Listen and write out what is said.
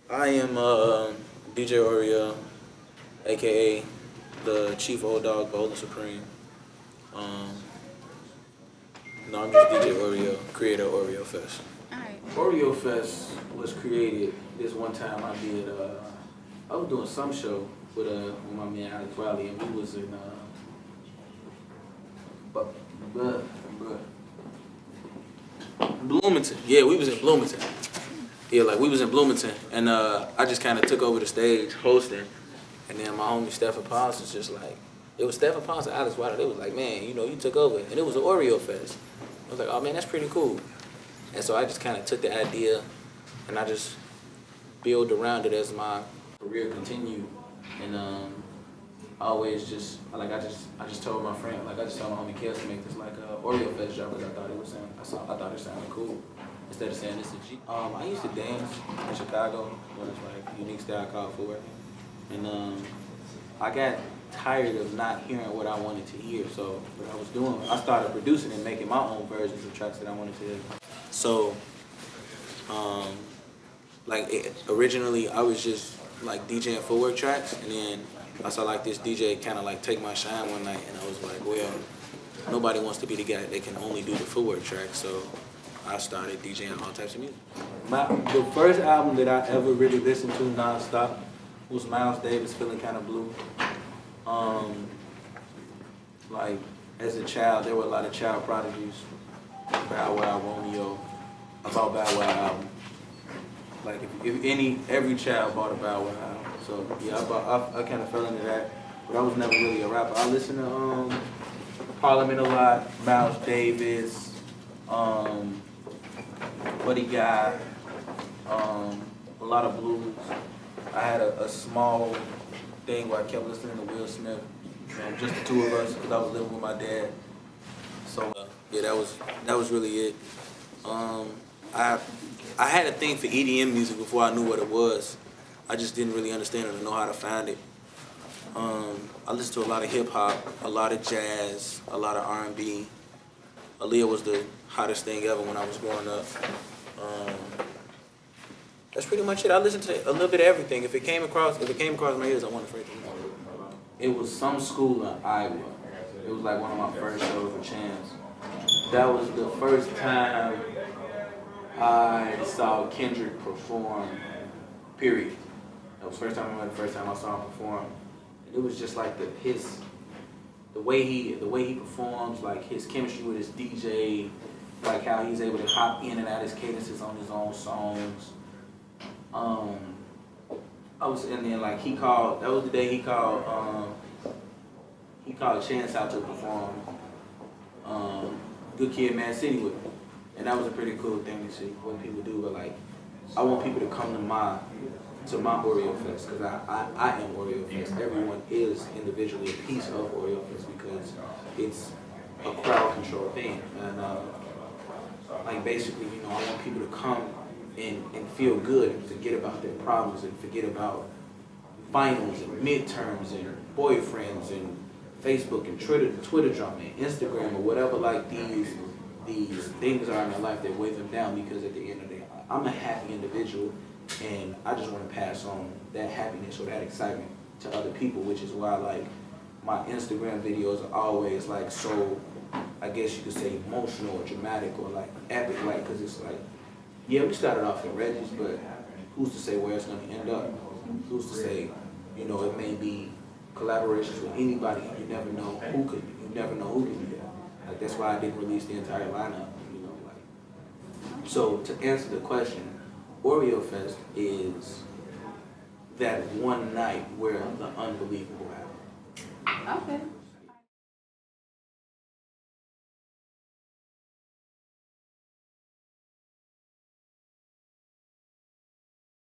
I am DJ OREO, aka the Chief Old Dog Golden Supreme. Um, no, I'm just DJ OREO, creator of Oreo Fest. Alright. Oreo Fest was created this one time I was doing some show with my man Alex Riley, and we was in Bloomington. Yeah, we was in Bloomington. Yeah, like we was in Bloomington, and I just kind of took over the stage hosting, and then my homie Stephen Ponce was just like, it was Stephen Ponce and Alex Wilder. They was like, man, you took over, and it was an Oreo Fest. I was like, oh man, that's pretty cool. And so I just kind of took the idea, and I just built around it as my career continued, and I always just like I just told my friend, like I just told my homie Kels to make this like a Oreo Fest job because I thought it sounded cool. Instead of saying this is G. I used to dance in Chicago when it's like a unique style called footwork. And I got tired of not hearing what I wanted to hear. So what I was doing, I started producing and making my own versions of tracks that I wanted to hear. So originally I was just like DJing footwork tracks, and then I saw like this DJ kind of like take my shine one night, and I was like, well, nobody wants to be the guy that can only do the footwork tracks. So I started DJing all types of music. The first album that I ever really listened to nonstop was Miles Davis, Feeling Kinda Blue. Like as a child, there were a lot of child prodigies. Bow Wow, Romeo. I bought Bow Wow album. Like if every child bought a Bow Wow album. So yeah, I kind of fell into that, but I was never really a rapper. I listened to Parliament a lot, Miles Davis. Buddy Guy, a lot of blues. I had a small thing where I kept listening to Will Smith, just the two of us, because I was living with my dad. So yeah, that was really it. I had a thing for EDM music before I knew what it was. I just didn't really understand it or know how to find it. I listened to a lot of hip hop, a lot of jazz, a lot of R&B. Aaliyah was the hottest thing ever when I was growing up. That's pretty much it. I listened to a little bit of everything. If it came across my ears, I wasn't afraid to know. It was some school in Iowa. It was like one of my first shows with Chance. That was the first time I saw Kendrick perform, period. That was the first time I saw him perform. And it was just like the way he performs, like his chemistry with his DJ, like how he's able to hop in and out his cadences on his own songs. And then like that was the day he called Chance out to perform Good Kid, Mad City with me. And that was a pretty cool thing to see what people do. But like, I want people to come to my Oreo Fest, because I am Oreo Fest. Everyone is individually a piece of Oreo Fest because it's a crowd control thing. And like basically, I want people to come and feel good and forget about their problems and forget about finals and midterms and boyfriends and Facebook and Twitter drama and Instagram or whatever like these things are in their life that weigh them down, because at the end of the day, I'm a happy individual, and I just want to pass on that happiness or that excitement to other people, which is why like my Instagram videos are always like so, I guess you could say, emotional or dramatic or like epic, like, because it's like, yeah, we started off in Reggie's, but who's to say where it's going to end up? Who's to say, it may be collaborations with anybody. You never know who could be there. Like, that's why I didn't release the entire lineup, like. So to answer the question, Oreo Fest is that one night where the unbelievable happened. Okay.